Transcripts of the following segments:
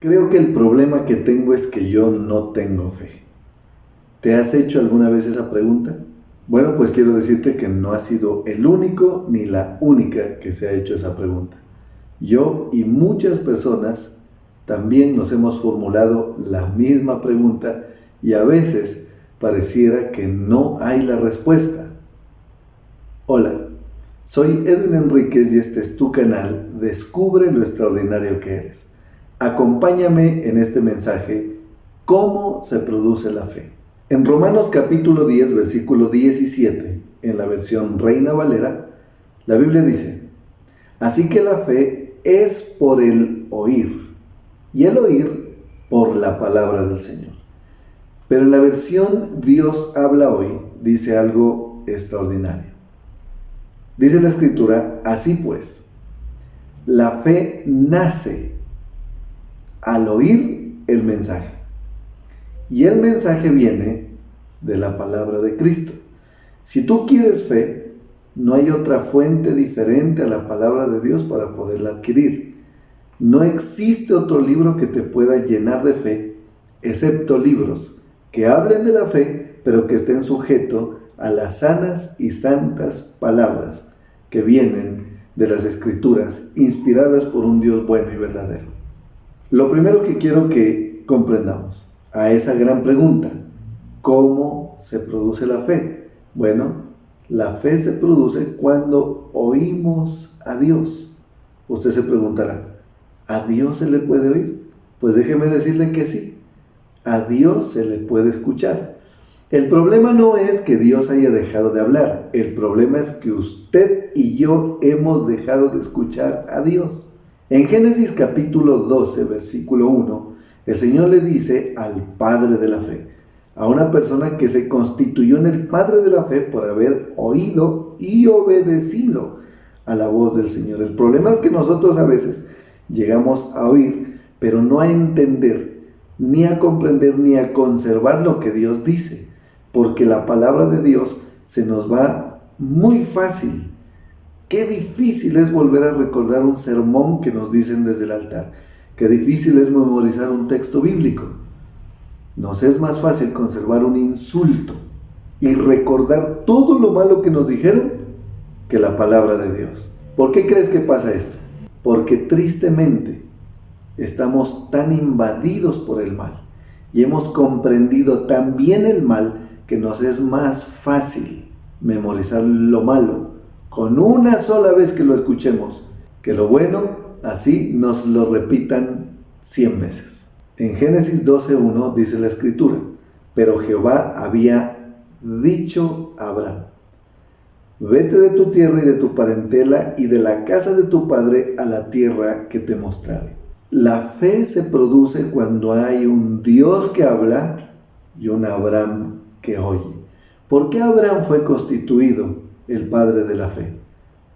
Creo que el problema que tengo es que yo no tengo fe. ¿Te has hecho alguna vez esa pregunta? Bueno, pues quiero decirte que no has sido el único ni la única que se ha hecho esa pregunta. Yo y muchas personas también nos hemos formulado la misma pregunta y a veces pareciera que no hay la respuesta. Hola, soy Edwin Enríquez y este es tu canal Descubre lo extraordinario que eres. Acompáñame en este mensaje, ¿cómo se produce la fe? En Romanos capítulo 10, versículo 17, en la versión Reina Valera, la Biblia dice: así que la fe es por el oír, y el oír por la palabra del Señor. Pero en la versión Dios habla hoy, dice algo extraordinario. Dice la Escritura: así pues, la fe nace al oír el mensaje. Y el mensaje viene de la palabra de Cristo. Si tú quieres fe, no hay otra fuente diferente a la palabra de Dios para poderla adquirir. No existe otro libro que te pueda llenar de fe, excepto libros que hablen de la fe, pero que estén sujetos a las sanas y santas palabras que vienen de las Escrituras, inspiradas por un Dios bueno y verdadero. Lo primero que quiero que comprendamos a esa gran pregunta: ¿cómo se produce la fe? Bueno, la fe se produce cuando oímos a Dios. Usted se preguntará, ¿a Dios se le puede oír? Pues déjeme decirle que sí, a Dios se le puede escuchar. El problema no es que Dios haya dejado de hablar, el problema es que usted y yo hemos dejado de escuchar a Dios. En Génesis capítulo 12, versículo 1, el Señor le dice al padre de la fe, a una persona que se constituyó en el padre de la fe por haber oído y obedecido a la voz del Señor. El problema es que nosotros a veces llegamos a oír, pero no a entender, ni a comprender, ni a conservar lo que Dios dice, porque la palabra de Dios se nos va muy fácil. Qué difícil es volver a recordar un sermón que nos dicen desde el altar. Qué difícil es memorizar un texto bíblico. Nos es más fácil conservar un insulto y recordar todo lo malo que nos dijeron que la palabra de Dios. ¿Por qué crees que pasa esto? Porque tristemente estamos tan invadidos por el mal y hemos comprendido tan bien el mal que nos es más fácil memorizar lo malo con una sola vez que lo escuchemos, que lo bueno así nos lo repitan 100 veces. En Génesis 12:1 dice la Escritura: pero Jehová había dicho a Abraham: vete de tu tierra y de tu parentela y de la casa de tu padre a la tierra que te mostraré. La fe se produce cuando hay un Dios que habla y un Abraham que oye. ¿Por qué Abraham fue constituido el padre de la fe?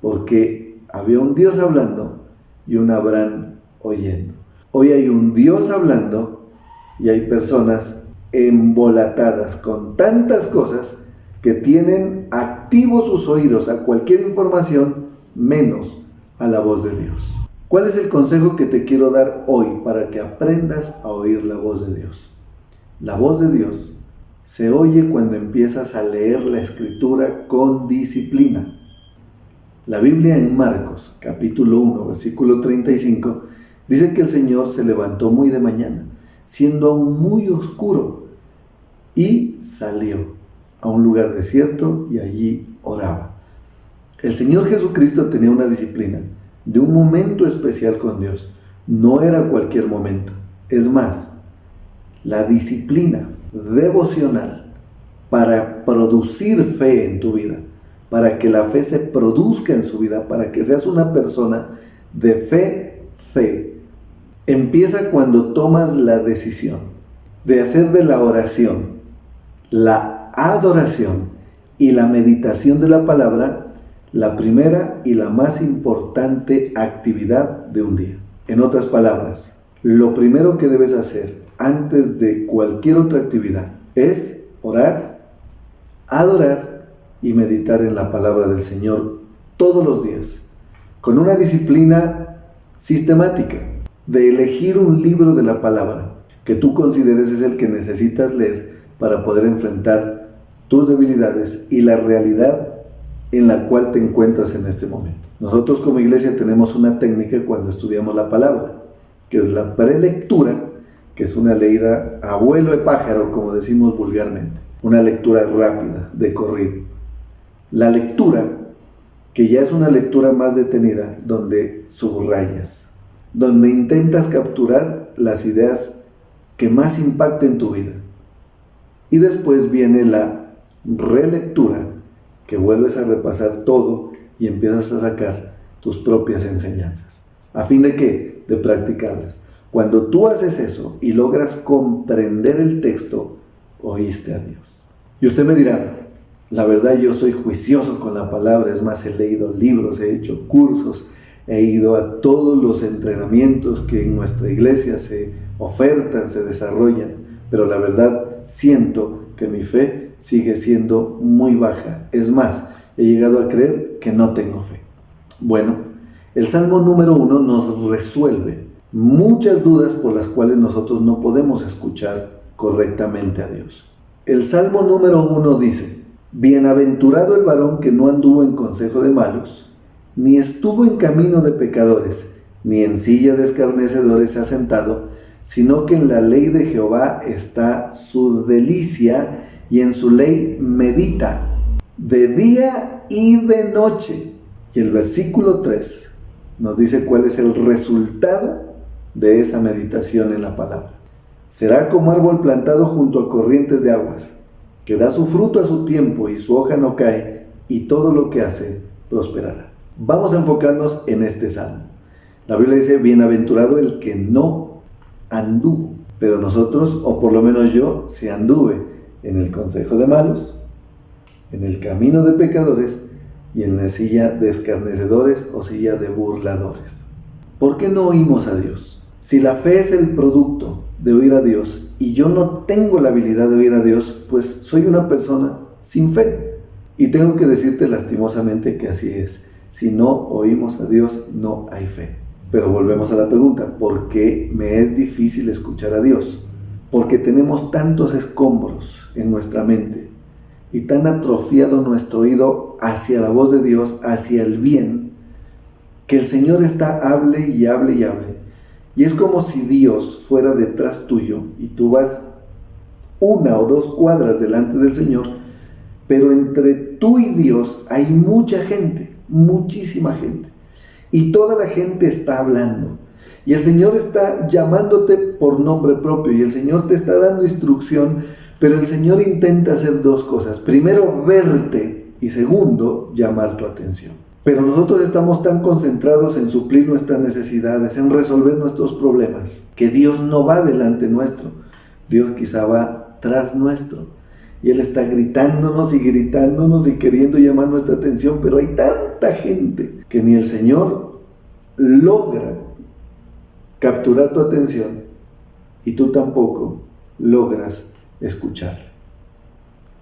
Porque había un Dios hablando y un Abraham oyendo. Hoy hay un Dios hablando y hay personas embolatadas con tantas cosas que tienen activos sus oídos a cualquier información menos a la voz de Dios. ¿Cuál es el consejo que te quiero dar hoy para que aprendas a oír la voz de Dios? La voz de Dios se oye cuando empiezas a leer la Escritura con disciplina. La Biblia en Marcos, capítulo 1, versículo 35, dice que el Señor se levantó muy de mañana, siendo aún muy oscuro, y salió a un lugar desierto y allí oraba. El Señor Jesucristo tenía una disciplina de un momento especial con Dios. No era cualquier momento. Es más, la disciplina devocional para producir fe en tu vida, para que la fe se produzca en su vida, para que seas una persona de fe, empieza cuando tomas la decisión de hacer de la oración, la adoración y la meditación de la palabra la primera y la más importante actividad de un día. En otras palabras, lo primero que debes hacer antes de cualquier otra actividad es orar, adorar y meditar en la palabra del Señor todos los días, con una disciplina sistemática. de elegir un libro de la palabra que tú consideres es el que necesitas leer para poder enfrentar tus debilidades y la realidad en la cual te encuentras en este momento. Nosotros como iglesia tenemos una técnica cuando estudiamos la palabra, que es la prelectura, que es una leída a vuelo de pájaro, como decimos vulgarmente, una lectura rápida, de corrido. La lectura, que ya es una lectura más detenida, donde subrayas, donde intentas capturar las ideas que más impacten tu vida. Y después viene la relectura, que vuelves a repasar todo y empiezas a sacar tus propias enseñanzas. ¿A fin de qué? De practicarlas. Cuando tú haces eso y logras comprender el texto, oíste a Dios. Y usted me dirá, la verdad yo soy juicioso con la palabra, es más, he leído libros, he hecho cursos, he ido a todos los entrenamientos que en nuestra iglesia se ofertan, se desarrollan, pero la verdad siento que mi fe sigue siendo muy baja. Es más, he llegado a creer que no tengo fe. Bueno, el Salmo número 1 nos resuelve muchas dudas por las cuales nosotros no podemos escuchar correctamente a Dios. El Salmo número 1 dice: bienaventurado el varón que no anduvo en consejo de malos, ni estuvo en camino de pecadores, ni en silla de escarnecedores se ha sentado, sino que en la ley de Jehová está su delicia, y en su ley medita de día y de noche. Y el versículo 3 nos dice cuál es el resultado de esa meditación en la palabra. Será como árbol plantado junto a corrientes de aguas, que da su fruto a su tiempo y su hoja no cae, y todo lo que hace prosperará. Vamos a enfocarnos en este salmo. La Biblia dice: bienaventurado el que no anduvo. Pero nosotros, o por lo menos yo, sí anduve en el consejo de malos, en el camino de pecadores y en la silla de escarnecedores o silla de burladores. ¿Por qué no oímos a Dios? Si la fe es el producto de oír a Dios y yo no tengo la habilidad de oír a Dios, pues soy una persona sin fe. Y tengo que decirte lastimosamente que así es. Si no oímos a Dios, no hay fe. Pero volvemos a la pregunta: ¿por qué me es difícil escuchar a Dios? Porque tenemos tantos escombros en nuestra mente y tan atrofiado nuestro oído hacia la voz de Dios, hacia el bien, que el Señor está hable y hable y hable. Y es como si Dios fuera detrás tuyo y tú vas 1 o 2 cuadras delante del Señor, pero entre tú y Dios hay mucha gente, muchísima gente. Y toda la gente está hablando. Y el Señor está llamándote por nombre propio. Y el Señor te está dando instrucción. Pero el Señor intenta hacer 2 cosas. Primero, verte. Y segundo, llamar tu atención. Pero nosotros estamos tan concentrados en suplir nuestras necesidades, en resolver nuestros problemas, que Dios no va delante nuestro. Dios quizá va tras nuestro. Y Él está gritándonos y queriendo llamar nuestra atención. Pero hay tanta gente que ni el Señor logra capturar tu atención y tú tampoco logras escucharle.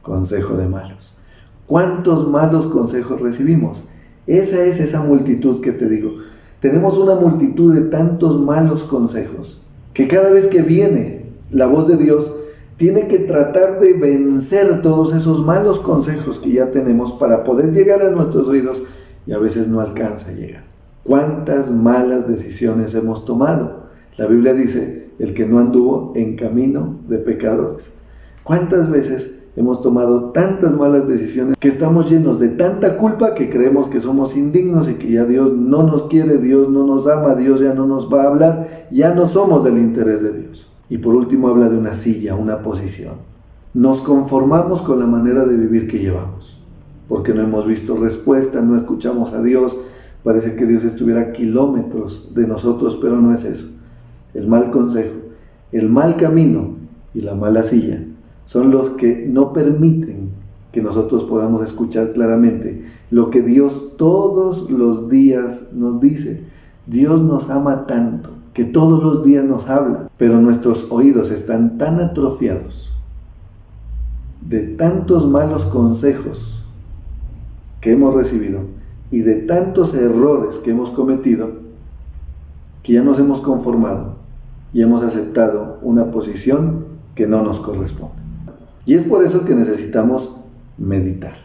Consejo de malos. ¿Cuántos malos consejos recibimos? Esa es esa multitud que te digo. Tenemos una multitud de tantos malos consejos que cada vez que viene la voz de Dios tiene que tratar de vencer todos esos malos consejos que ya tenemos para poder llegar a nuestros oídos, y a veces no alcanza a llegar. ¿Cuántas malas decisiones hemos tomado? La Biblia dice: el que no anduvo en camino de pecadores. ¿Cuántas veces hemos tomado tantas malas decisiones que estamos llenos de tanta culpa que creemos que somos indignos y que ya Dios no nos quiere, Dios no nos ama, Dios ya no nos va a hablar, ya no somos del interés de Dios? Y por último habla de una silla, una posición. Nos conformamos con la manera de vivir que llevamos, porque no hemos visto respuesta, no escuchamos a Dios. Parece que Dios estuviera a kilómetros de nosotros, pero no es eso. El mal consejo, el mal camino y la mala silla son los que no permiten que nosotros podamos escuchar claramente lo que Dios todos los días nos dice. Dios nos ama tanto que todos los días nos habla, pero nuestros oídos están tan atrofiados de tantos malos consejos que hemos recibido y de tantos errores que hemos cometido, que ya nos hemos conformado y hemos aceptado una posición que no nos corresponde. Y es por eso que necesitamos meditar.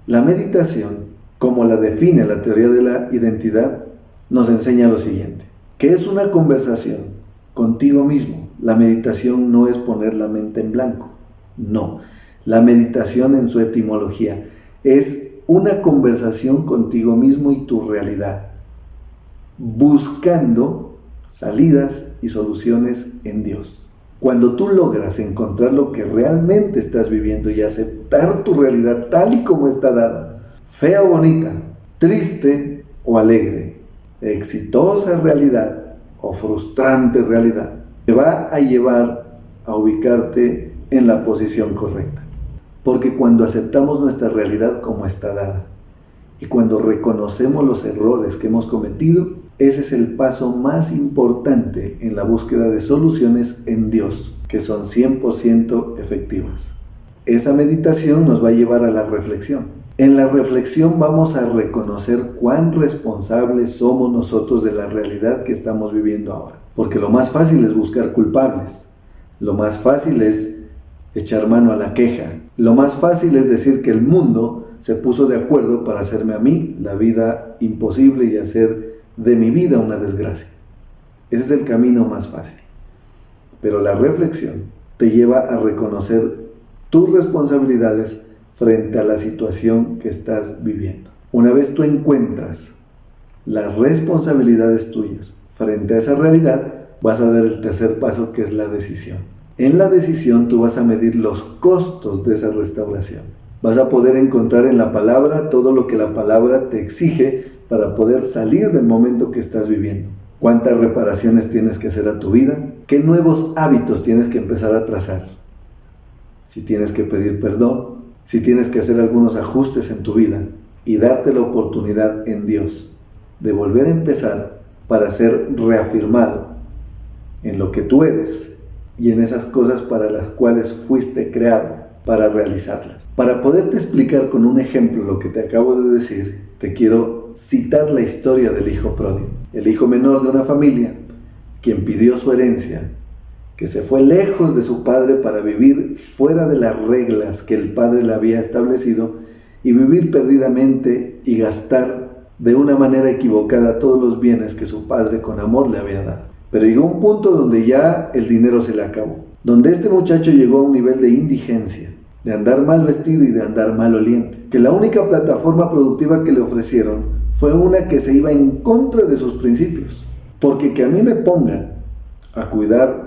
La meditación, como la define la teoría de la identidad, nos enseña lo siguiente, que es una conversación contigo mismo. La meditación no es poner la mente en blanco, no. La meditación en su etimología es una conversación contigo mismo y tu realidad, buscando salidas y soluciones en Dios. Cuando tú logras encontrar lo que realmente estás viviendo y aceptar tu realidad tal y como está dada, fea o bonita, triste o alegre, exitosa realidad o frustrante realidad, te va a llevar a ubicarte en la posición correcta. Porque cuando aceptamos nuestra realidad como está dada y cuando reconocemos los errores que hemos cometido, ese es el paso más importante en la búsqueda de soluciones en Dios, que son 100% efectivas. Esa meditación nos va a llevar a la reflexión. En la reflexión vamos a reconocer cuán responsables somos nosotros de la realidad que estamos viviendo ahora. Porque lo más fácil es buscar culpables. Lo más fácil es echar mano a la queja. Lo más fácil es decir que el mundo se puso de acuerdo para hacerme a mí la vida imposible y hacer de mi vida una desgracia. Ese es el camino más fácil. Pero la reflexión te lleva a reconocer tus responsabilidades frente a la situación que estás viviendo. Una vez tú encuentras las responsabilidades tuyas frente a esa realidad, vas a dar el tercer paso, que es la decisión. En la decisión tú vas a medir los costos de esa restauración. Vas a poder encontrar en la palabra todo lo que la palabra te exige para poder salir del momento que estás viviendo. ¿Cuántas reparaciones tienes que hacer a tu vida? ¿Qué nuevos hábitos tienes que empezar a trazar? Si tienes que pedir perdón, si tienes que hacer algunos ajustes en tu vida y darte la oportunidad en Dios de volver a empezar para ser reafirmado en lo que tú eres y en esas cosas para las cuales fuiste creado para realizarlas. Para poderte explicar con un ejemplo lo que te acabo de decir, te quiero citar la historia del hijo pródigo. El hijo menor de una familia, quien pidió su herencia, que se fue lejos de su padre para vivir fuera de las reglas que el padre le había establecido y vivir perdidamente y gastar de una manera equivocada todos los bienes que su padre con amor le había dado. Pero llegó un punto donde ya el dinero se le acabó, donde este muchacho llegó a un nivel de indigencia, de andar mal vestido y de andar mal oliente, que la única plataforma productiva que le ofrecieron fue una que se iba en contra de sus principios, porque que a mí me pongan a cuidar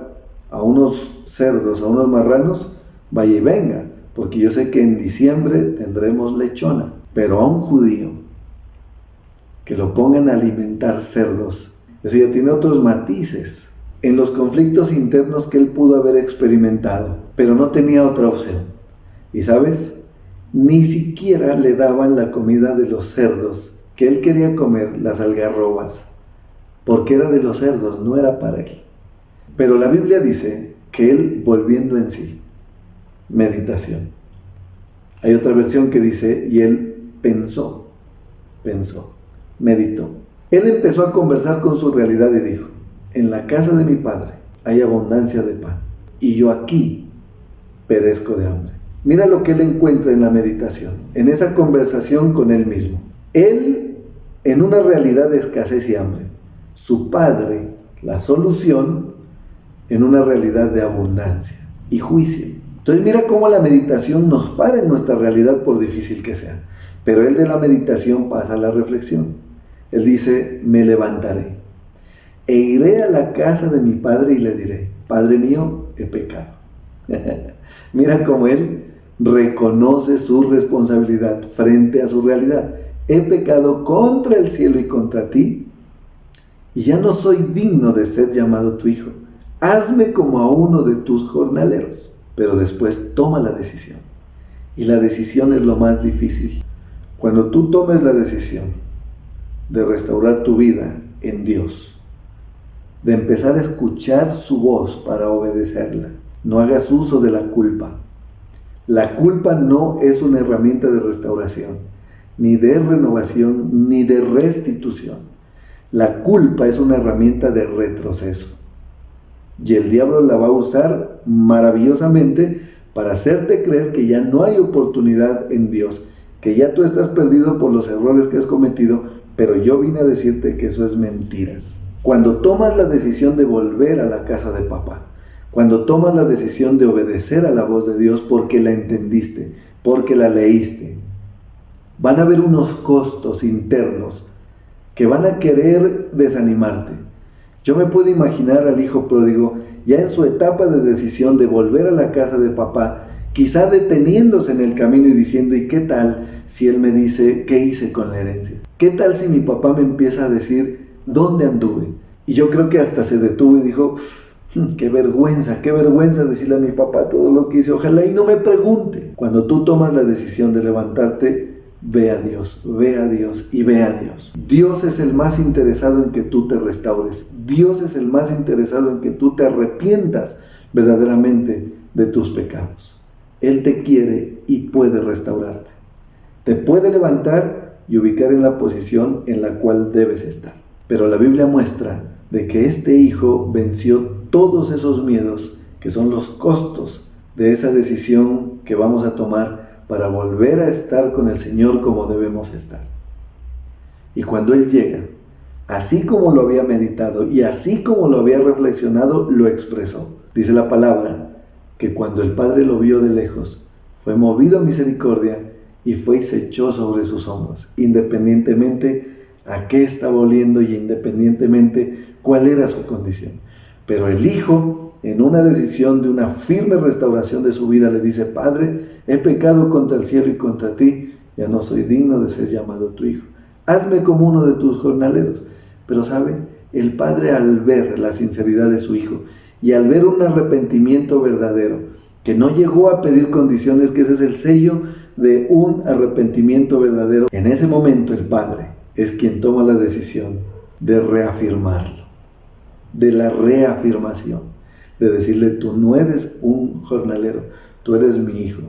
a unos cerdos, a unos marranos, vaya y venga, porque yo sé que en diciembre tendremos lechona, pero a un judío que lo pongan a alimentar cerdos, eso ya tiene otros matices en los conflictos internos que él pudo haber experimentado, pero no tenía otra opción. Y ¿sabes? Ni siquiera le daban la comida de los cerdos que él quería comer, las algarrobas, porque era de los cerdos, no era para él. Pero la Biblia dice que él, volviendo en sí, meditación. Hay otra versión que dice, y él pensó, meditó. Él empezó a conversar con su realidad y dijo, en la casa de mi padre hay abundancia de pan, y yo aquí perezco de hambre. Mira lo que él encuentra en la meditación, en esa conversación con él mismo. Él, en una realidad de escasez y hambre, su padre, la solución, en una realidad de abundancia y juicio. Entonces mira cómo la meditación nos para en nuestra realidad por difícil que sea. Pero él de la meditación pasa a la reflexión. Él dice, me levantaré e iré a la casa de mi padre y le diré, Padre mío, he pecado. Mira cómo él reconoce su responsabilidad frente a su realidad. He pecado contra el cielo y contra ti, y ya no soy digno de ser llamado tu hijo. Hazme como a uno de tus jornaleros. Pero después toma la decisión. Y la decisión es lo más difícil. Cuando tú tomes la decisión de restaurar tu vida en Dios, de empezar a escuchar su voz para obedecerla, no hagas uso de la culpa. La culpa no es una herramienta de restauración, ni de renovación, ni de restitución. La culpa es una herramienta de retroceso. Y el diablo la va a usar maravillosamente para hacerte creer que ya no hay oportunidad en Dios, que ya tú estás perdido por los errores que has cometido, pero yo vine a decirte que eso es mentiras. Cuando tomas la decisión de volver a la casa de papá, cuando tomas la decisión de obedecer a la voz de Dios porque la entendiste, porque la leíste, van a haber unos costos internos que van a querer desanimarte. Yo me puedo imaginar al hijo pródigo ya en su etapa de decisión de volver a la casa de papá, quizá deteniéndose en el camino y diciendo, ¿y qué tal si él me dice qué hice con la herencia? ¿Qué tal si mi papá me empieza a decir dónde anduve? Y yo creo que hasta se detuvo y dijo, qué vergüenza decirle a mi papá todo lo que hice, ojalá y no me pregunte. Cuando tú tomas la decisión de levantarte, ve a Dios y ve a Dios. Dios es el más interesado en que tú te restaures. Dios es el más interesado en que tú te arrepientas verdaderamente de tus pecados. Él te quiere y puede restaurarte. Te puede levantar y ubicar en la posición en la cual debes estar. Pero la Biblia muestra de que este hijo venció todos esos miedos que son los costos de esa decisión que vamos a tomar para volver a estar con el Señor como debemos estar. Y cuando Él llega, así como lo había meditado y así como lo había reflexionado, lo expresó. Dice la palabra que cuando el Padre lo vio de lejos, fue movido a misericordia y fue y se echó sobre sus hombros, independientemente a qué estaba oliendo y independientemente cuál era su condición. Pero el Hijo, en una decisión de una firme restauración de su vida, le dice, Padre, he pecado contra el cielo y contra ti, ya no soy digno de ser llamado tu hijo. Hazme como uno de tus jornaleros. Pero ¿sabe? El Padre, al ver la sinceridad de su hijo y al ver un arrepentimiento verdadero, que no llegó a pedir condiciones, que ese es el sello de un arrepentimiento verdadero, en ese momento el Padre es quien toma la decisión de reafirmarlo, de la reafirmación, de decirle, tú no eres un jornalero, tú eres mi hijo.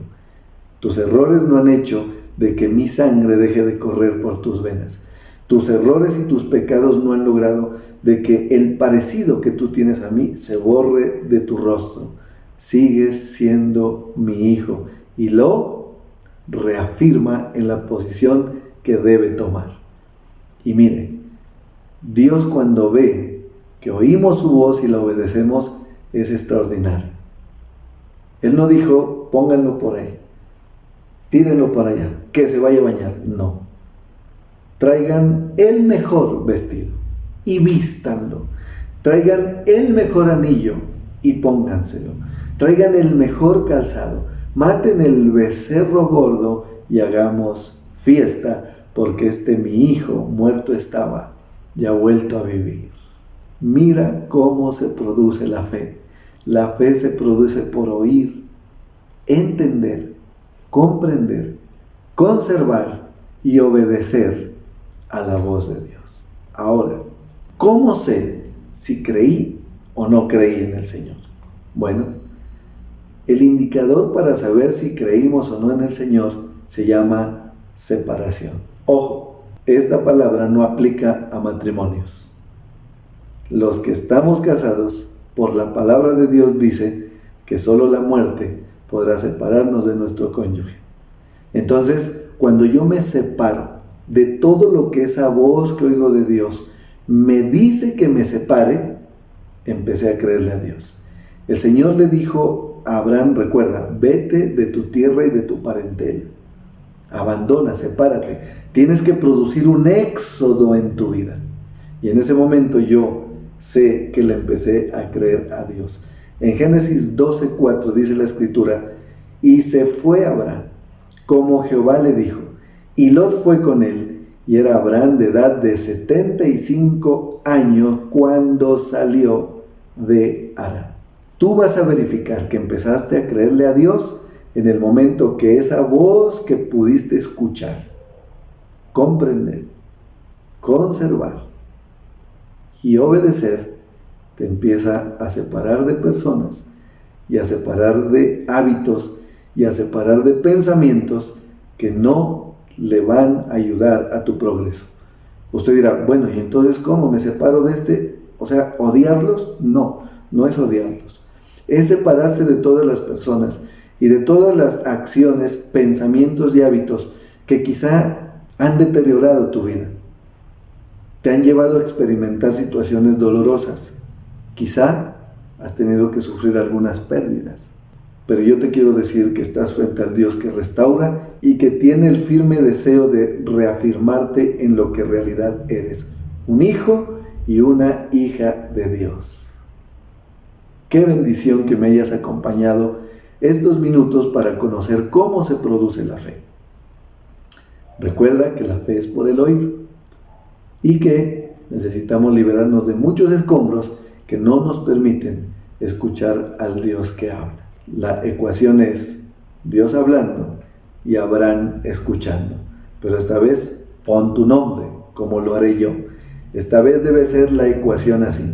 Tus errores no han hecho de que mi sangre deje de correr por tus venas. Tus errores y tus pecados no han logrado de que el parecido que tú tienes a mí se borre de tu rostro. Sigues siendo mi hijo. Y lo reafirma en la posición que debe tomar. Y mire, Dios cuando ve que oímos su voz y la obedecemos, es extraordinario. Él no dijo, pónganlo por ahí, tírenlo para allá, que se vaya a bañar. No. Traigan el mejor vestido y vístanlo. Traigan el mejor anillo y pónganselo. Traigan el mejor calzado. Maten el becerro gordo y hagamos fiesta, porque mi hijo muerto estaba y ha vuelto a vivir. Mira cómo se produce la fe. La fe se produce por oír, entender, comprender, conservar y obedecer a la voz de Dios. Ahora, ¿cómo sé si creí o no creí en el Señor? Bueno, el indicador para saber si creímos o no en el Señor se llama separación. Ojo, esta palabra no aplica a matrimonios. Los que estamos casados, por la palabra de Dios dice que solo la muerte podrá separarnos de nuestro cónyuge. Entonces, cuando yo me separo de todo lo que esa voz que oigo de Dios me dice que me separe, empecé a creerle a Dios. El Señor le dijo a Abraham, recuerda, vete de tu tierra y de tu parentela. Abandona, sepárate. Tienes que producir un éxodo en tu vida. Y en ese momento yo sé que le empecé a creer a Dios. En Génesis 12:4 dice la Escritura, y se fue Abraham, como Jehová le dijo, y Lot fue con él, y era Abraham de edad de 75 años cuando salió de Harán. Tú vas a verificar que empezaste a creerle a Dios en el momento que esa voz que pudiste escuchar, comprender, conservar y obedecer, te empieza a separar de personas y a separar de hábitos y a separar de pensamientos que no le van a ayudar a tu progreso. Usted dirá, bueno, ¿y entonces cómo me separo de este? O sea, ¿odiarlos? No, no es odiarlos. Es separarse de todas las personas y de todas las acciones, pensamientos y hábitos que quizá han deteriorado tu vida. Te han llevado a experimentar situaciones dolorosas. Quizá has tenido que sufrir algunas pérdidas. Pero yo te quiero decir que estás frente al Dios que restaura y que tiene el firme deseo de reafirmarte en lo que en realidad eres, un hijo y una hija de Dios. Qué bendición que me hayas acompañado estos minutos para conocer cómo se produce la fe. Recuerda que la fe es por el oír y que necesitamos liberarnos de muchos escombros que no nos permiten escuchar al Dios que habla. La ecuación es Dios hablando y Abraham escuchando. Pero esta vez pon tu nombre, como lo haré yo. Esta vez debe ser la ecuación así: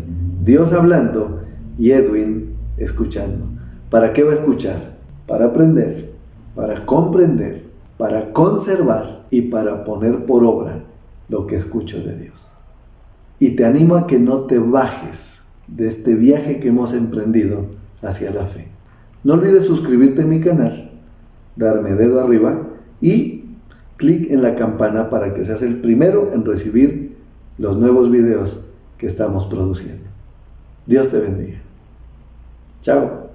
Dios hablando y Edwin escuchando. ¿Para qué va a escuchar? Para aprender, para comprender, para conservar y para poner por obra lo que escucho de Dios. Y te animo a que no te bajes de este viaje que hemos emprendido hacia la fe. No olvides suscribirte a mi canal, darme dedo arriba y clic en la campana para que seas el primero en recibir los nuevos videos que estamos produciendo. Dios te bendiga. Chao.